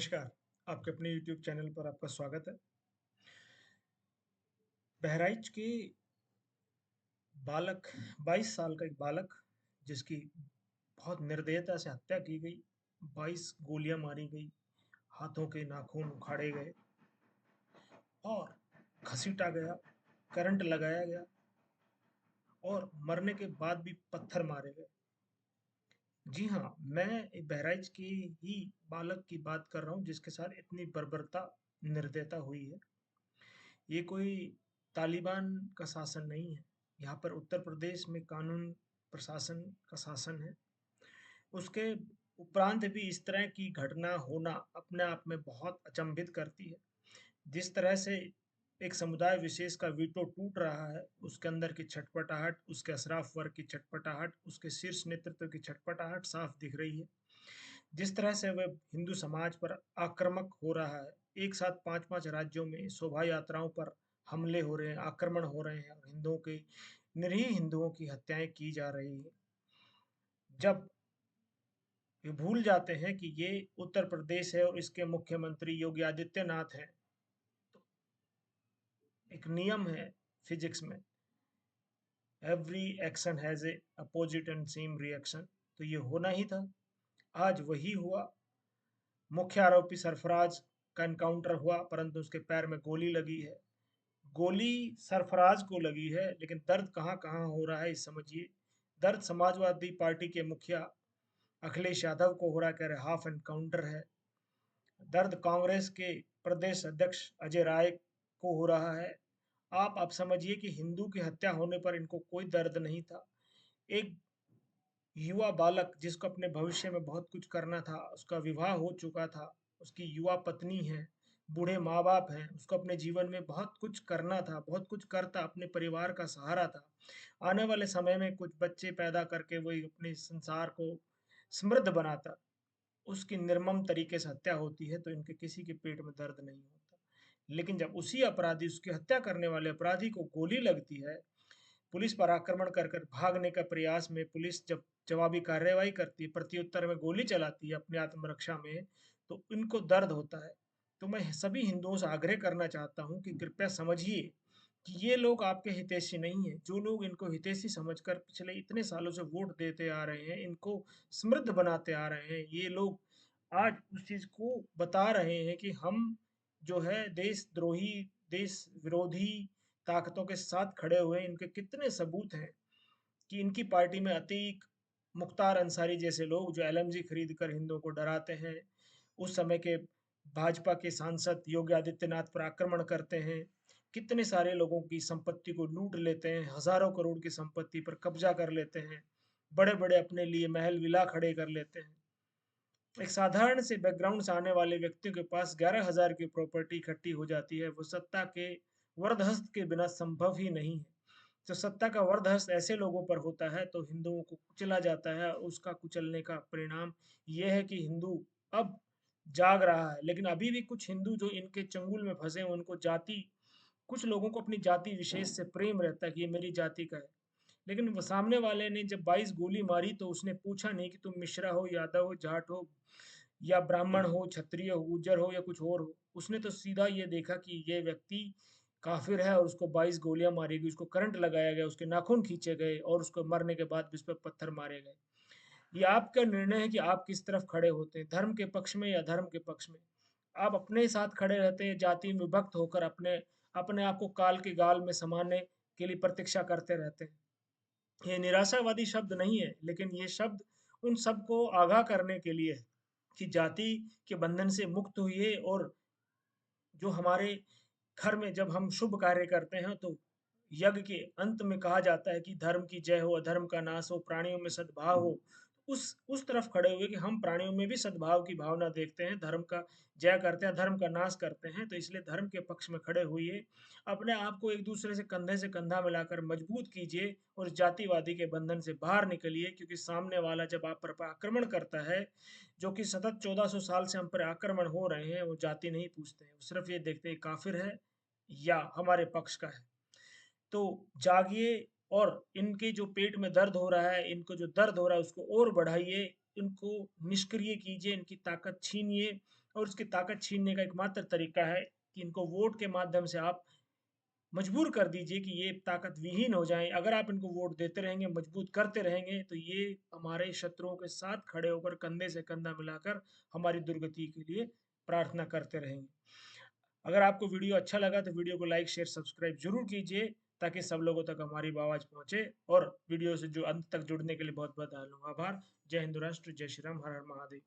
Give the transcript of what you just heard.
नमस्कार, आपके अपने यूट्यूब चैनल पर आपका स्वागत है। बहराइच के बालक 22 साल का एक बालक जिसकी बहुत निर्दयता से हत्या की गई, 22 गोलियां मारी गई, हाथों के नाखून उखाड़े गए और घसीटा गया, करंट लगाया गया और मरने के बाद भी पत्थर मारे गए। जी हाँ, मैं एक बहराइच की ही बालक की बात कर रहा हूँ जिसके साथ इतनी बर्बरता, निर्दयता हुई है। ये कोई तालिबान का शासन नहीं है। यहाँ पर उत्तर प्रदेश में कानून प्रशासन का शासन है। उसके उपरांत भी इस तरह की घटना होना अपने आप में बहुत अचंभित करती है। जिस तरह से एक समुदाय विशेष का वीटो टूट रहा है, उसके अंदर की छटपटाहट, उसके अशराफ वर्ग की छटपटाहट, उसके शीर्ष नेतृत्व की छटपटाहट साफ दिख रही है। जिस तरह से वह हिंदू समाज पर आक्रामक हो रहा है, एक साथ 5-5 राज्यों में शोभा यात्राओं पर हमले हो रहे हैं, आक्रमण हो रहे हैं और हिंदुओं के निरीह हिंदुओं की हत्याएं की जा रही हैं। जब ये भूल जाते हैं कि ये उत्तर प्रदेश है और इसके मुख्यमंत्री योगी आदित्यनाथ हैं, तो एक नियम है फिजिक्स में, every action has a opposite and same reaction. तो ये होना ही था, आज वही हुआ। मुख्य आरोपी सरफराज का एनकाउंटर हुआ परंतु उसके पैर में गोली लगी है। गोली सरफराज को लगी है लेकिन दर्द कहाँ कहाँ हो रहा है ये समझिए। दर्द समाजवादी पार्टी के मुखिया अखिलेश यादव को हो रहा है, कह रहे हाफ एनकाउंटर है। दर्द कांग्रेस के प्रदेश अध्यक्ष अजय राय को हो रहा है। आप समझिए कि हिंदू की हत्या होने पर इनको कोई दर्द नहीं था। एक युवा बालक जिसको अपने भविष्य में बहुत कुछ करना था, उसका विवाह हो चुका था, उसकी युवा पत्नी है, बूढ़े माँ बाप हैं, उसको अपने जीवन में बहुत कुछ करना था, बहुत कुछ करता, अपने परिवार का सहारा था। आने वाले समय में कुछ बच्चे पैदा करके वही अपने संसार को समृद्ध बनाता, उसकी निर्मम तरीके से हत्या होती है तो इनके किसी के पेट में दर्द नहीं होता। लेकिन जब उसी अपराधी, उसकी हत्या करने वाले अपराधी को गोली लगती है, पुलिस पर आक्रमण कर कर भागने का प्रयास में पुलिस जब जवाबी कार्रवाई करती है, प्रत्युत्तर में गोली चलाती है अपनी आत्मरक्षा में, तो इनको दर्द होता है। तो मैं सभी हिंदुओं से आग्रह करना चाहता हूँ कि कृपया समझिए कि ये लोग आपके हितैषी नहीं हैं। जो लोग इनको हितैषी समझकर पिछले इतने सालों से वोट देते आ रहे हैं, इनको समृद्ध बनाते आ रहे हैं, ये लोग आज उस चीज़ को बता रहे हैं कि हम जो है देशद्रोही, देश विरोधी ताकतों के साथ खड़े हुए। इनके कितने सबूत हैं कि इनकी पार्टी में अतीक, मुख्तार अंसारी जैसे लोग जो एलएमजी खरीद कर हिंदुओं को डराते हैं, उस समय के भाजपा के सांसद योगी आदित्यनाथ पर आक्रमण करते हैं, कितने सारे लोगों की संपत्ति को लूट लेते हैं, हजारों करोड़ की संपत्ति पर कब्जा कर लेते हैं, बड़े बड़े अपने लिए महल विला खड़े कर लेते हैं। एक साधारण से बैकग्राउंड से आने वाले व्यक्ति के पास 11,000 की प्रॉपर्टी इकट्ठी हो जाती है, वो सत्ता के वरदहस्त के बिना संभव ही नहीं है। तो सत्ता का वरदहस्त ऐसे लोगों पर होता है तो हिंदुओं को कुचला जाता है। उसका कुचलने का परिणाम ये है कि हिंदू अब जाग रहा है, लेकिन अभी भी कुछ हिंदू जो इनके चंगुल में फंसे हैं, उनको जाति, कुछ लोगों को अपनी जाति विशेष से प्रेम रहता है कि ये मेरी जाति का है। लेकिन वो सामने वाले ने जब 22 गोली मारी तो उसने पूछा नहीं कि तुम मिश्रा हो, यादव हो, जाट हो या ब्राह्मण हो, क्षत्रिय हो, गुर्जर हो या कुछ और हो। उसने तो सीधा ये देखा कि ये व्यक्ति काफिर है और उसको 22 गोलियां मारी गई, उसको करंट लगाया गया, उसके नाखून खींचे गए और उसको मरने के बाद भी उस पर पत्थर मारे गए। ये आपका निर्णय है कि आप किस तरफ खड़े होते हैं, धर्म के पक्ष में या धर्म के पक्ष में। आप अपने साथ खड़े रहते हैं, जाति में विभक्त होकर अपने अपने आप को काल के गाल में समाने के लिए प्रतीक्षा करते रहते हैं। ये निराशावादी शब्द नहीं है, लेकिन ये शब्द उन सबको आगाह करने के लिए है कि जाति के बंधन से मुक्त हुई और जो हमारे घर में जब हम शुभ कार्य करते हैं तो यज्ञ के अंत में कहा जाता है कि धर्म की जय हो, अधर्म का नाश हो, प्राणियों में सद्भाव हो। उस तरफ खड़े हुए कि हम प्राणियों में भी सद्भाव की भावना देखते हैं, धर्म का जय करते हैं, धर्म का नाश करते हैं। तो इसलिए धर्म के पक्ष में खड़े होइए, अपने आप को एक दूसरे से कंधा मिलाकर मजबूत कीजिए और जातिवादी के बंधन से बाहर निकलिए, क्योंकि सामने वाला जब आप पर आक्रमण करता है, जो कि सतत 1400 साल से हम पर आक्रमण हो रहे हैं, वो जाति नहीं पूछते हैं, वो सिर्फ ये देखते हैं काफिर है या हमारे पक्ष का है। तो जागिए और इनके जो पेट में दर्द हो रहा है, इनको जो दर्द हो रहा है उसको और बढ़ाइए, इनको निष्क्रिय कीजिए, इनकी ताकत छीनिए, और उसकी ताकत छीनने का एकमात्र तरीका है कि इनको वोट के माध्यम से आप मजबूर कर दीजिए कि ये ताकत विहीन हो जाएँ। अगर आप इनको वोट देते रहेंगे, मजबूत करते रहेंगे, तो ये हमारे शत्रुओं के साथ खड़े होकर कंधे से कंधा मिलाकर हमारी दुर्गति के लिए प्रार्थना करते रहेंगे। अगर आपको वीडियो अच्छा लगा तो वीडियो को लाइक, शेयर, सब्सक्राइब ज़रूर कीजिए ताकि सब लोगों तक हमारी आवाज़ पहुँचे और वीडियो से जो अंत तक जुड़ने के लिए बहुत-बहुत आभार। जय हिंद राष्ट्र, जय श्री राम, हर हर महादेव।